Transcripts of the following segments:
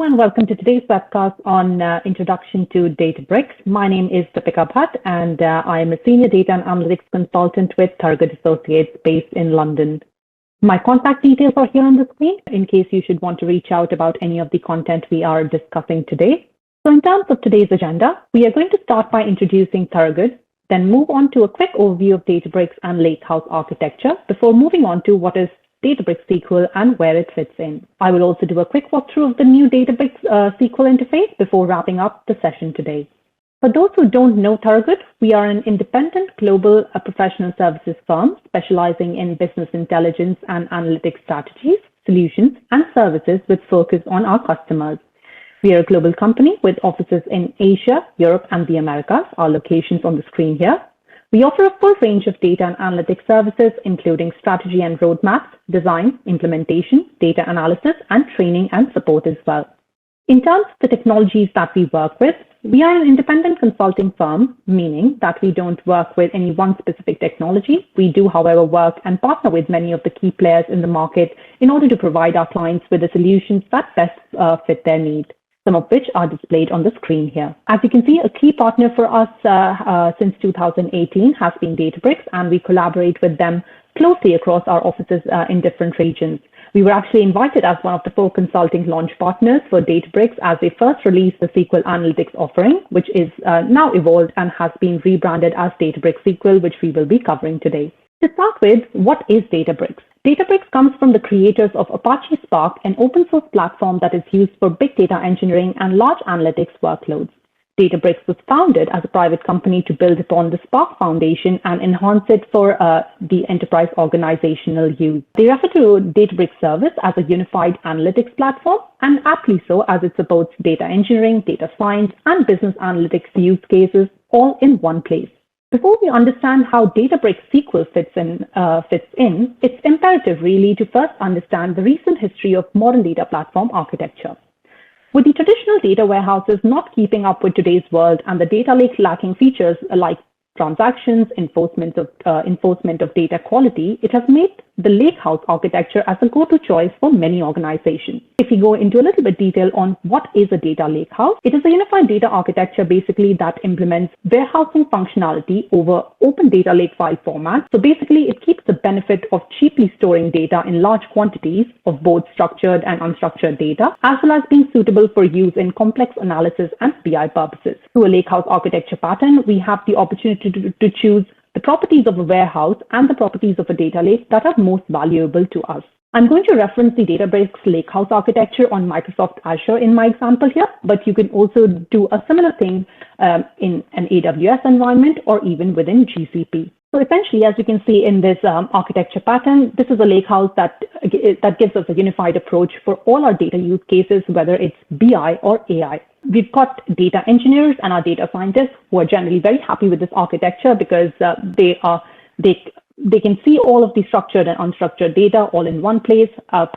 and welcome to today's webcast on Introduction to Databricks. My name is Deepika Bhatt, and I am a Senior Data and Analytics Consultant with Thorogood Associates based in London. My contact details are here on the screen in case you should want to reach out about any of the content we are discussing today. So in terms of today's agenda, we are going to start by introducing Thorogood, then move on to a quick overview of Databricks and Lakehouse architecture before moving on to what is Databricks SQL and where it fits in. I will also do a quick walkthrough of the new Databricks SQL interface before wrapping up the session today. For those who don't know Thorogood, we are an independent global professional services firm specializing in business intelligence and analytics strategies, solutions, and services with focus on our customers. We are a global company with offices in Asia, Europe, and the Americas, our locations on the screen here. We offer a full range of data and analytics services, including strategy and roadmaps, design, implementation, data analysis, and training and support as well. In terms of the technologies that we work with, we are an independent consulting firm, meaning that we don't work with any one specific technology. We do, however, work and partner with many of the key players in the market in order to provide our clients with the solutions that best fit their needs, some of which are displayed on the screen here. As you can see, a key partner for us since 2018 has been Databricks, and we collaborate with them closely across our offices in different regions. We were actually invited as one of the 4 consulting launch partners for Databricks as they first released the SQL Analytics offering, which is now evolved and has been rebranded as Databricks SQL, which we will be covering today. To start with, what is Databricks? Databricks comes from the creators of Apache Spark, an open source platform that is used for big data engineering and large analytics workloads. Databricks was founded as a private company to build upon the Spark Foundation and enhance it for the enterprise organizational use. They refer to Databricks service as a unified analytics platform, and aptly so, as it supports data engineering, data science, and business analytics use cases all in one place. Before we understand how Databricks SQL fits in, it's imperative really to first understand the recent history of modern data platform architecture. With the traditional data warehouses not keeping up with today's world and the data lake lacking features like transactions, enforcement of data quality, it has made the Lakehouse architecture as a go-to choice for many organizations. If we go into a little bit detail on what is a data lakehouse, it is a unified data architecture basically that implements warehousing functionality over open data lake file formats. So basically it keeps the benefit of cheaply storing data in large quantities of both structured and unstructured data, as well as being suitable for use in complex analysis and BI purposes. Through a lakehouse architecture pattern, we have the opportunity to choose the properties of a warehouse and the properties of a data lake that are most valuable to us. I'm going to reference the Databricks Lakehouse architecture on Microsoft Azure in my example here, but you can also do a similar thing in an AWS environment or even within GCP. So essentially, as you can see in this architecture pattern, this is a lakehouse that gives us a unified approach for all our data use cases, whether it's BI or AI. We've got data engineers and our data scientists who are generally very happy with this architecture because they can see all of the structured and unstructured data all in one place,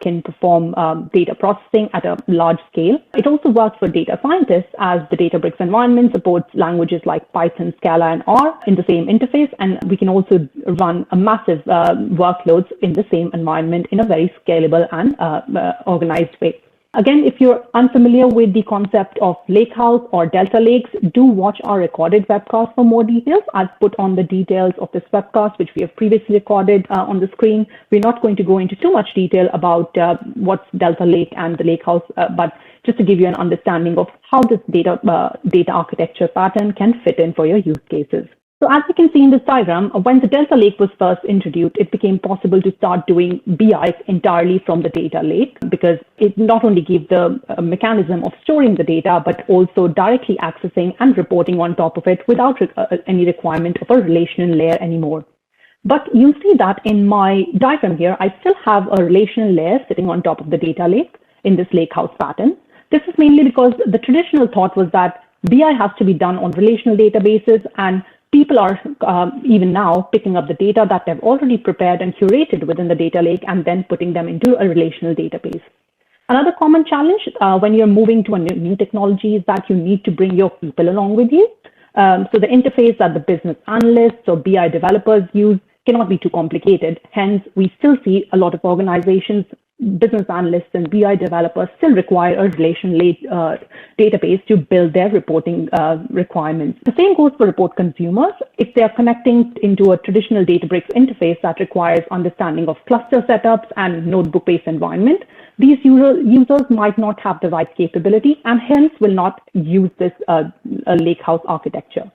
can perform data processing at a large scale. It also works for data scientists as the Databricks environment supports languages like Python, Scala, and R in the same interface, and we can also run a massive workloads in the same environment in a very scalable and organized way. Again, if you're unfamiliar with the concept of Lakehouse or Delta Lakes, do watch our recorded webcast for more details. I've put on the details of this webcast, which we have previously recorded on the screen. We're not going to go into too much detail about what's Delta Lake and the Lakehouse, but just to give you an understanding of how this data architecture pattern can fit in for your use cases. So as you can see in this diagram, when the Delta Lake was first introduced, it became possible to start doing BI entirely from the data lake because it not only gave the mechanism of storing the data, but also directly accessing and reporting on top of it without any requirement of a relational layer anymore. But you see that in my diagram here, I still have a relational layer sitting on top of the data lake in this lakehouse pattern. This is mainly because the traditional thought was that BI has to be done on relational databases, and people are even now picking up the data that they've already prepared and curated within the data lake and then putting them into a relational database. Another common challenge when you're moving to a new technology is that you need to bring your people along with you. So the interface that the business analysts or BI developers use cannot be too complicated. Hence, we still see a lot of organizations business analysts and BI developers still require a relational database to build their reporting requirements. The same goes for report consumers. If they are connecting into a traditional Databricks interface that requires understanding of cluster setups and notebook-based environment, these users might not have the right capability and hence will not use this Lakehouse architecture.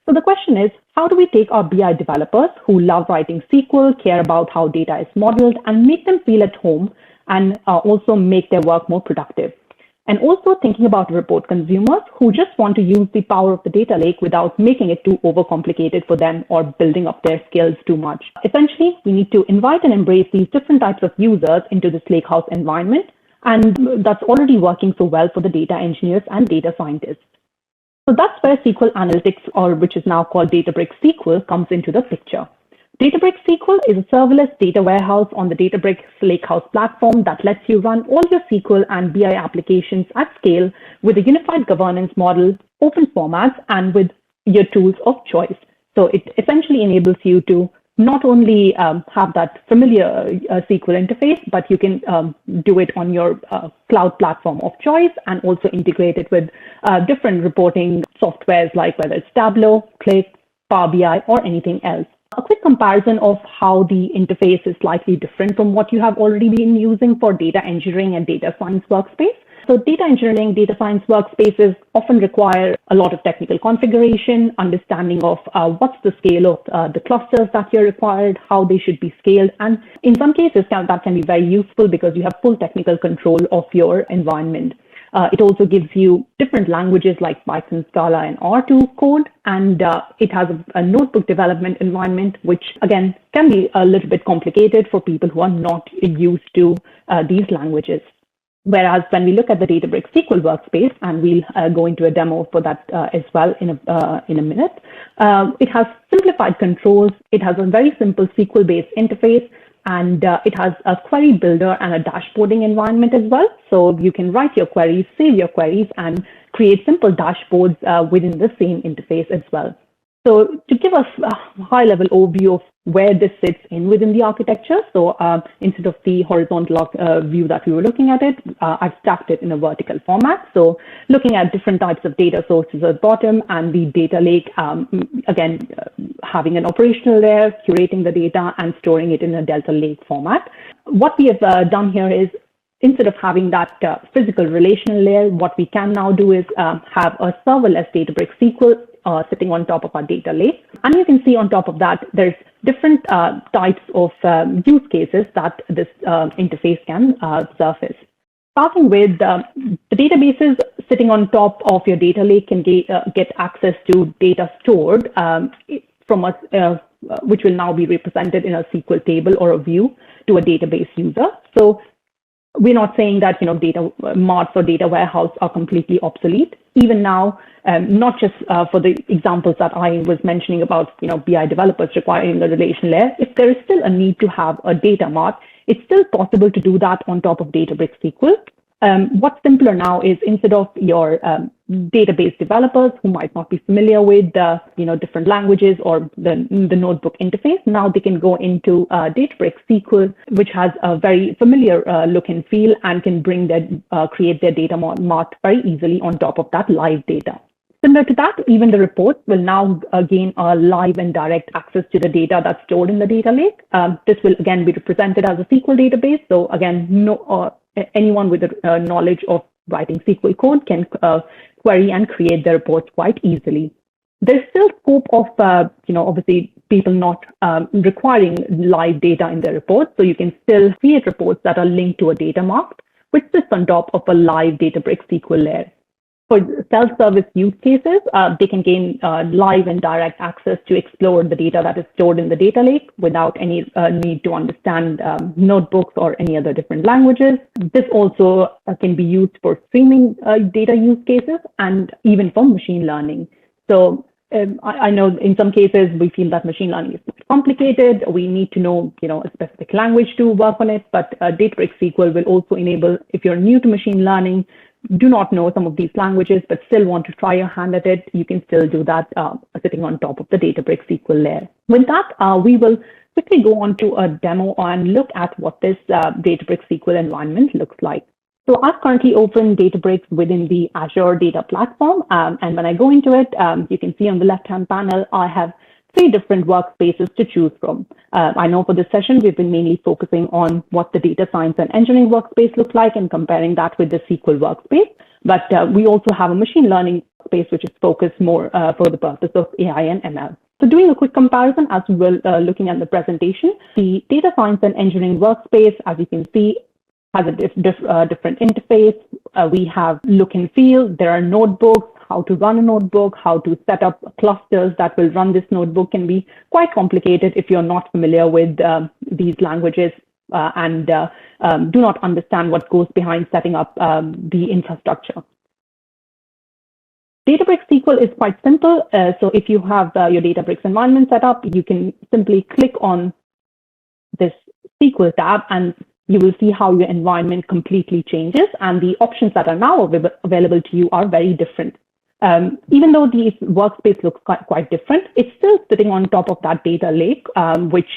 So the question is, how do we take our BI developers who love writing SQL, care about how data is modeled, and make them feel at home and also make their work more productive? And also thinking about report consumers who just want to use the power of the data lake without making it too overcomplicated for them or building up their skills too much. Essentially, we need to invite and embrace these different types of users into this Lakehouse environment, and that's already working so well for the data engineers and data scientists. So that's where SQL Analytics, or which is now called Databricks SQL, comes into the picture. Databricks SQL is a serverless data warehouse on the Databricks Lakehouse platform that lets you run all your SQL and BI applications at scale with a unified governance model, open formats, and with your tools of choice. So it essentially enables you to not only have that familiar SQL interface, but you can do it on your cloud platform of choice and also integrate it with different reporting softwares like whether it's Tableau, Click, Power BI, or anything else. A quick comparison of how the interface is slightly different from what you have already been using for data engineering and data science workspace. So data engineering, data science workspaces often require a lot of technical configuration, understanding of what's the scale of the clusters that you're required, how they should be scaled. And in some cases, that can be very useful because you have full technical control of your environment. It also gives you different languages like Python, Scala, and R to code, and it has a notebook development environment, which again can be a little bit complicated for people who are not used to these languages. Whereas when we look at the Databricks SQL workspace, and we'll go into a demo for that as well in a minute, it has simplified controls. It has a very simple SQL-based interface, and it has a query builder and a dashboarding environment as well. So you can write your queries, save your queries, and create simple dashboards within the same interface as well. So to give us a high-level overview of where this sits in within the architecture, so instead of the horizontal view that we were looking at it, I've stacked it in a vertical format. So looking at different types of data sources at the bottom and the data lake, again, having an operational layer, curating the data, and storing it in a Delta Lake format. What we have done here is, instead of having that physical relational layer, what we can now do is have a serverless Databricks SQL sitting on top of our data lake. And you can see on top of that, there's different types of use cases that this interface can surface. Starting with the databases sitting on top of your data lake can get access to data stored from us, which will now be represented in a SQL table or a view to a database user. So we're not saying that data marts or data warehouse are completely obsolete. Even now, not just for the examples that I was mentioning about BI developers requiring a relational layer, if there is still a need to have a data mart, it's still possible to do that on top of Databricks SQL. What's simpler now is, instead of your database developers who might not be familiar with different languages or the notebook interface, now they can go into Databricks SQL, which has a very familiar look and feel, and can create their data mart very easily on top of that live data. Similar to that, even the reports will now gain a live and direct access to the data that's stored in the data lake. This will again be represented as a SQL database. So again, anyone with a knowledge of writing SQL code can query and create the reports quite easily. There's still scope of, obviously people not requiring live data in their reports. So you can still create reports that are linked to a data mart, which sits on top of a live Databricks SQL layer. For self-service use cases, they can gain live and direct access to explore the data that is stored in the data lake without any need to understand notebooks or any other different languages. This also can be used for streaming data use cases and even for machine learning. So I know in some cases we feel that machine learning is complicated. We need to know, a specific language to work on it. But Databricks SQL will also enable, if you're new to machine learning, do not know some of these languages, but still want to try your hand at it, you can still do that sitting on top of the Databricks SQL layer. With that, we will quickly go on to a demo and look at what this Databricks SQL environment looks like. So I've currently opened Databricks within the Azure Data Platform. And when I go into it, you can see on the left-hand panel, I have 3 different workspaces to choose from. I know for this session, we've been mainly focusing on what the data science and engineering workspace looks like and comparing that with the SQL workspace. But we also have a machine learning workspace, which is focused more for the purpose of AI and ML. So doing a quick comparison as well, looking at the presentation, the data science and engineering workspace, as you can see, has a different interface. We have look and feel. There are notebooks, how to run a notebook, how to set up clusters that will run this notebook can be quite complicated if you're not familiar with these languages and do not understand what goes behind setting up the infrastructure. Databricks SQL is quite simple. So if you have your Databricks environment set up, you can simply click on this SQL tab and you will see how your environment completely changes, and the options that are now available to you are very different. Even though the workspace looks quite different, it's still sitting on top of that data lake, which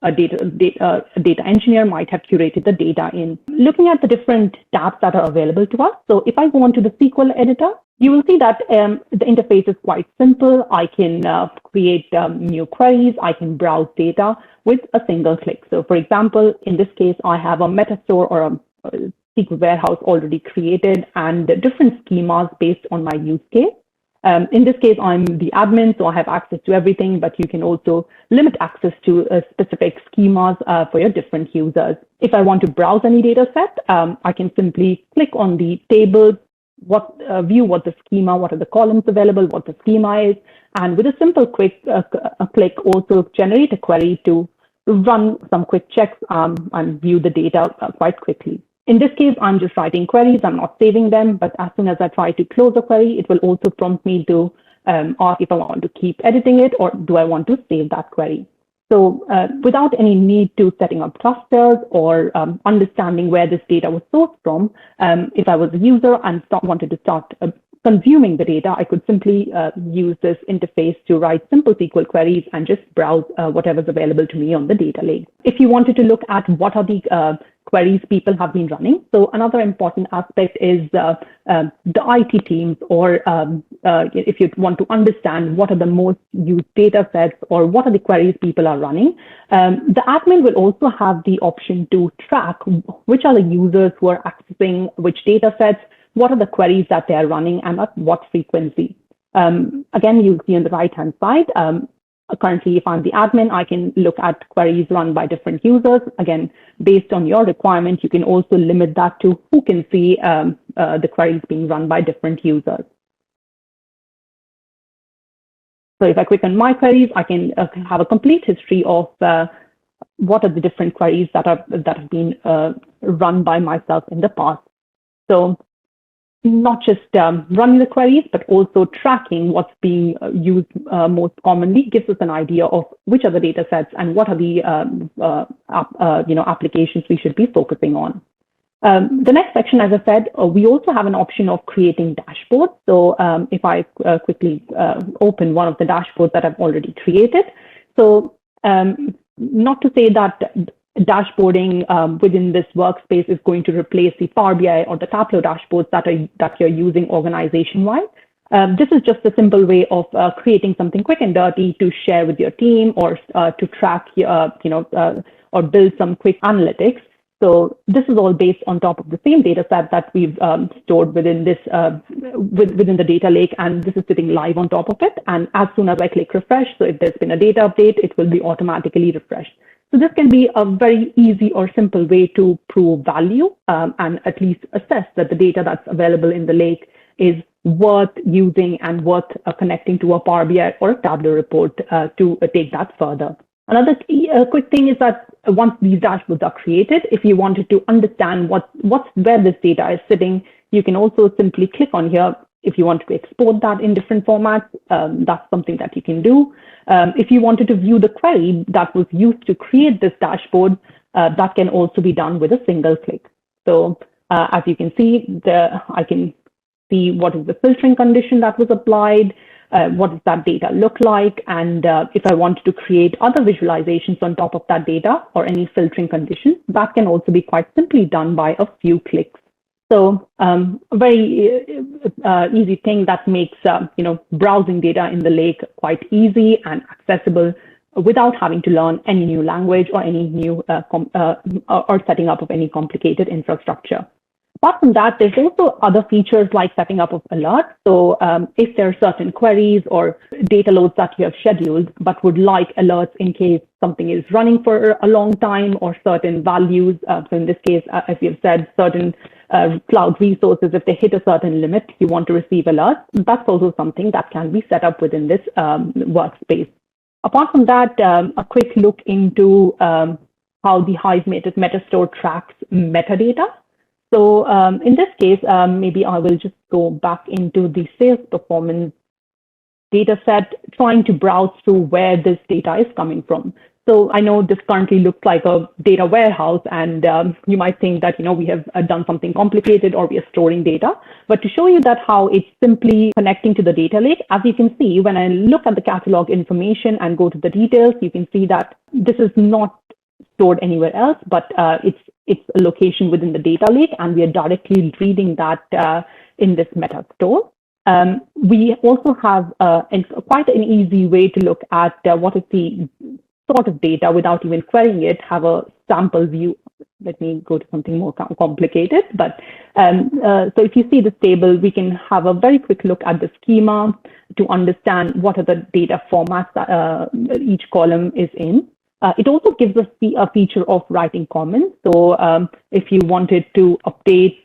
a data engineer might have curated the data in. Looking at the different tabs that are available to us, so if I go on to the SQL editor, you will see that the interface is quite simple. I can create new queries. I can browse data with a single click. So for example, in this case, I have a metastore or a SQL warehouse already created and different schemas based on my use case. In this case, I'm the admin, so I have access to everything, but you can also limit access to specific schemas for your different users. If I want to browse any data set, I can simply click on the table, view what the schema, what are the columns available, what the schema is, and with a simple click also generate a query to run some quick checks and view the data quite quickly. In this case, I'm just writing queries. I'm not saving them, but as soon as I try to close a query, it will also prompt me to ask if I want to keep editing it or do I want to save that query. So without any need to setting up clusters or understanding where this data was sourced from, if I was a user and wanted to start consuming the data, I could simply use this interface to write simple SQL queries and just browse whatever's available to me on the data lake. If you wanted to look at what are the queries people have been running, so another important aspect is the IT teams, or if you want to understand what are the most used data sets or what are the queries people are running, the admin will also have the option to track which are the users who are accessing which data sets, what are the queries that they are running and at what frequency. Again, you'll see on the right-hand side, currently, if I'm the admin, I can look at queries run by different users. Again, based on your requirement, you can also limit that to who can see the queries being run by different users. So if I click on my queries, I can have a complete history of what are the different queries that have been run by myself in the past. So not just running the queries, but also tracking what's being used most commonly gives us an idea of which are the data sets and what are the applications we should be focusing on. The next section, as I said, we also have an option of creating dashboards. So if I quickly open one of the dashboards that I've already created. So not to say that dashboarding within this workspace is going to replace the Power BI or the Tableau dashboards that you're using organization-wide. This is just a simple way of creating something quick and dirty to share with your team or to track, or build some quick analytics. So this is all based on top of the same data set that we've stored within this within the data lake, and this is sitting live on top of it. And as soon as I click refresh, so if there's been a data update, it will be automatically refreshed. So this can be a very easy or simple way to prove value and at least assess that the data that's available in the lake is worth using and worth connecting to a Power BI or a Tableau report to take that further. Another quick thing is that once these dashboards are created, if you wanted to understand where this data is sitting, you can also simply click on here. If you want to export that in different formats, that's something that you can do. If you wanted to view the query that was used to create this dashboard, that can also be done with a single click. So as you can see, I can see what is the filtering condition that was applied. what does that data look like? And if I wanted to create other visualizations on top of that data or any filtering conditions, that can also be quite simply done by a few clicks. So a very easy thing that makes browsing data in the lake quite easy and accessible without having to learn any new language or any new or setting up of any complicated infrastructure. Apart from that, there's also other features like setting up of alerts. So if there are certain queries or data loads that you have scheduled, but would like alerts in case something is running for a long time or certain values. So in this case, as you've said, certain cloud resources, if they hit a certain limit, you want to receive alerts. That's also something that can be set up within this workspace. Apart from that, a quick look into how the Hive Metastore tracks metadata. So in this case, maybe I will just go back into the sales performance data set, trying to browse through where this data is coming from. So I know this currently looks like a data warehouse, and you might think that we have done something complicated or we are storing data. But to show you that how it's simply connecting to the data lake, as you can see, when I look at the catalog information and go to the details, you can see that this is not stored anywhere else, but it's a location within the data lake, and we are directly reading that in this meta store. We also have quite an easy way to look at what is the sort of data without even querying it, have a sample view. Let me go to something more complicated. But so if you see this table, we can have a very quick look at the schema to understand what are the data formats that each column is in. It also gives us a feature of writing comments. So if you wanted to update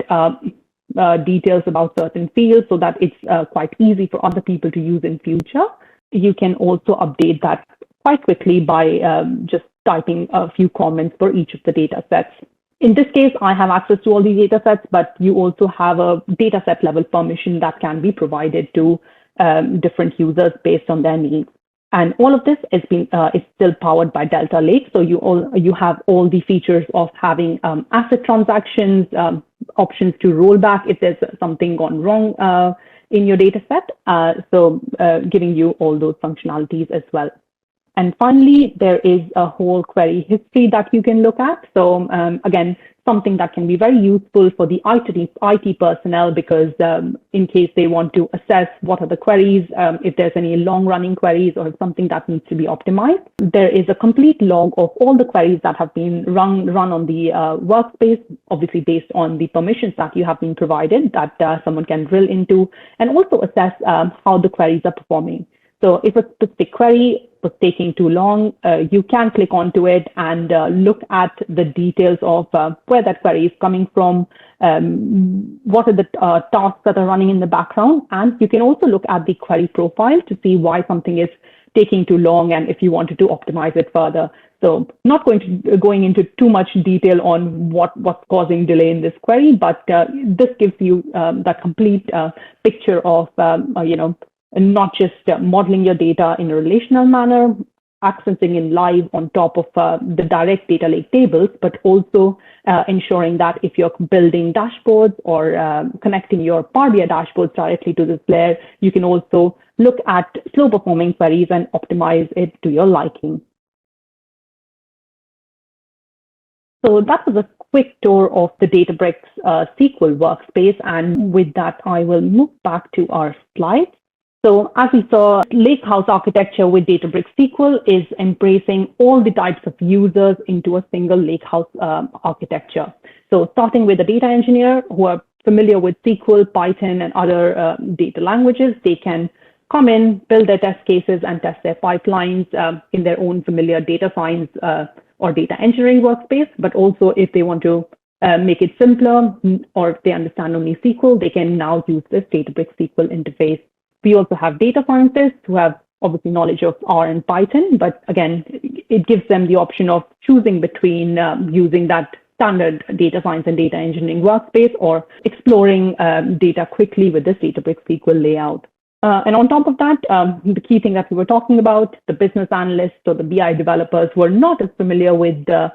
details about certain fields so that it's quite easy for other people to use in future, you can also update that quite quickly by just typing a few comments for each of the data sets. In this case, I have access to all the data sets, but you also have a data set level permission that can be provided to different users based on their needs. And all of this is still powered by Delta Lake. So you have all the features of having asset transactions, options to roll back if there's something gone wrong in your data set. So giving you all those functionalities as well. And finally, there is a whole query history that you can look at. So again, something that can be very useful for the IT personnel, because in case they want to assess what are the queries, if there's any long running queries or something that needs to be optimized, there is a complete log of all the queries that have been run on the workspace, obviously based on the permissions that you have been provided that someone can drill into, and also assess how the queries are performing. So if a specific query was taking too long, you can click onto it and look at the details of where that query is coming from, what are the tasks that are running in the background, and you can also look at the query profile to see why something is taking too long and if you wanted to optimize it further. So not going into too much detail on what's causing delay in this query, but this gives you that complete picture of and not just modeling your data in a relational manner, accessing in live on top of the direct data lake tables, but also ensuring that if you're building dashboards or connecting your Power BI dashboards directly to this layer, you can also look at slow performing queries and optimize it to your liking. So that was a quick tour of the Databricks SQL workspace. And with that, I will move back to our slides. So as we saw, Lakehouse architecture with Databricks SQL is embracing all the types of users into a single Lakehouse architecture. So starting with a data engineer who are familiar with SQL, Python, and other data languages, they can come in, build their test cases, and test their pipelines in their own familiar data science or data engineering workspace. But also if they want to make it simpler, or if they understand only SQL, they can now use this Databricks SQL interface. We also have data scientists who have obviously knowledge of R and Python, but again, it gives them the option of choosing between using that standard data science and data engineering workspace or exploring data quickly with this Databricks SQL layout. And on top of that, the key thing that we were talking about, the business analysts or the BI developers were not as familiar with the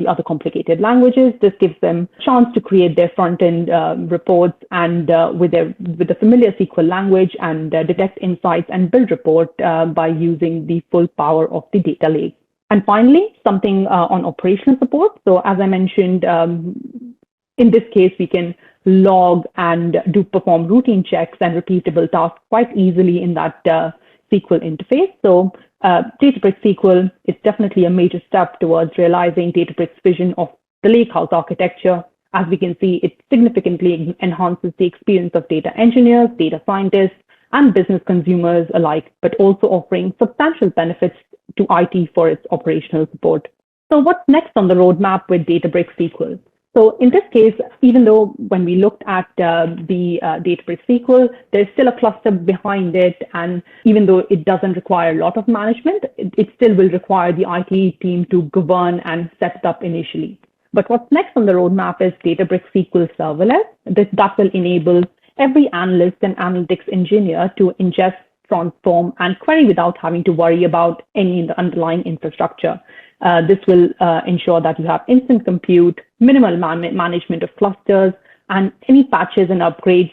other complicated languages. This gives them a chance to create their front-end reports and with the familiar SQL language and detect insights and build report by using the full power of the data lake. And finally, something on operational support. So as I mentioned, in this case, we can log and perform routine checks and repeatable tasks quite easily in that SQL interface. So Databricks SQL is definitely a major step towards realizing Databricks' vision of the Lakehouse architecture. As we can see, it significantly enhances the experience of data engineers, data scientists, and business consumers alike, but also offering substantial benefits to IT for its operational support. So what's next on the roadmap with Databricks SQL? So in this case, even though when we looked at the Databricks SQL, there's still a cluster behind it. And even though it doesn't require a lot of management, it still will require the IT team to govern and set it up initially. But what's next on the roadmap is Databricks SQL Serverless. That will enable every analyst and analytics engineer to ingest, transform, and query without having to worry about any in the underlying infrastructure. This will ensure that you have instant compute, minimal management of clusters, and any patches and upgrades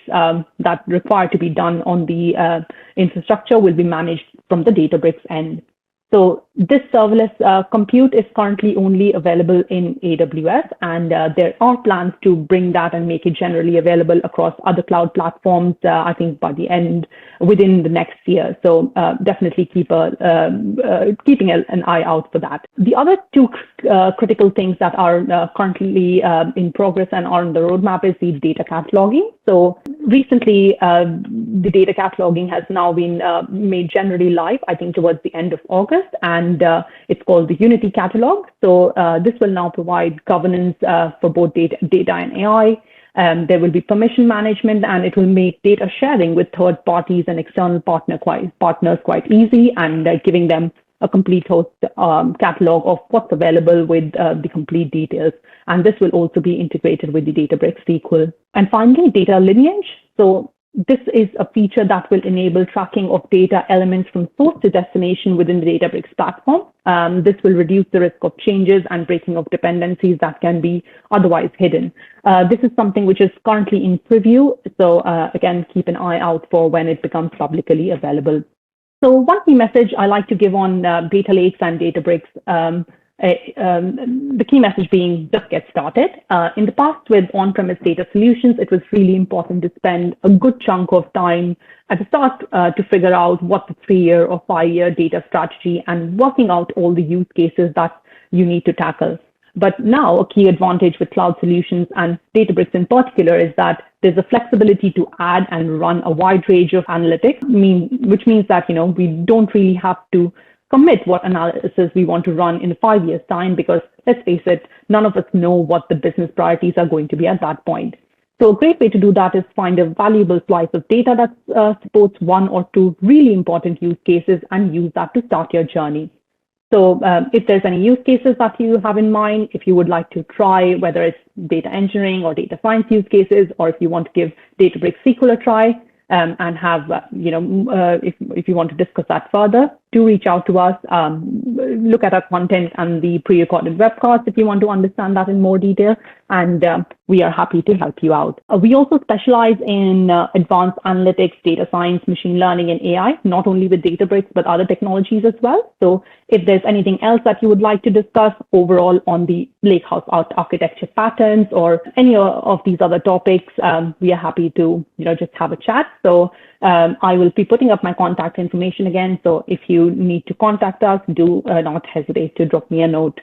that require to be done on the infrastructure will be managed from the Databricks end. So this serverless compute is currently only available in AWS, and there are plans to bring that and make it generally available across other cloud platforms, I think by the end, within the next year. So definitely keeping an eye out for that. The other two critical things that are currently in progress and are on the roadmap is the data cataloging. So recently, the data cataloging has now been made generally live, I think towards the end of August. And it's called the Unity Catalog. So this will now provide governance for both data and AI. There will be permission management, and it will make data sharing with third parties and external partners quite easy, and giving them a complete host catalog of what's available with the complete details. And this will also be integrated with the Databricks SQL. And finally, data lineage. So this is a feature that will enable tracking of data elements from source to destination within the Databricks platform. This will reduce the risk of changes and breaking of dependencies that can be otherwise hidden. This is something which is currently in preview. So again, keep an eye out for when it becomes publicly available. So one key message I like to give on data lakes and Databricks, the key message being just get started. In the past with on-premise data solutions, it was really important to spend a good chunk of time at the start to figure out what the 3-year or 5-year data strategy and working out all the use cases that you need to tackle. But now a key advantage with cloud solutions and Databricks in particular is that there's a flexibility to add and run a wide range of analytics, which means that we don't really have to commit what analysis we want to run in 5 years' time, because let's face it, none of us know what the business priorities are going to be at that point. So a great way to do that is find a valuable slice of data that supports 1 or 2 really important use cases and use that to start your journey. So if there's any use cases that you have in mind, if you would like to try, whether it's data engineering or data science use cases, or if you want to give Databricks SQL a try, and have, if you want to discuss that further, do reach out to us. Look at our content and the pre-recorded webcast if you want to understand that in more detail, and we are happy to help you out. We also specialize in advanced analytics, data science, machine learning, and AI, not only with Databricks, but other technologies as well. So if there's anything else that you would like to discuss overall on the Lakehouse architecture patterns or any of these other topics, we are happy to just have a chat. So I will be putting up my contact information again. So if you need to contact us, do not hesitate to drop me a note.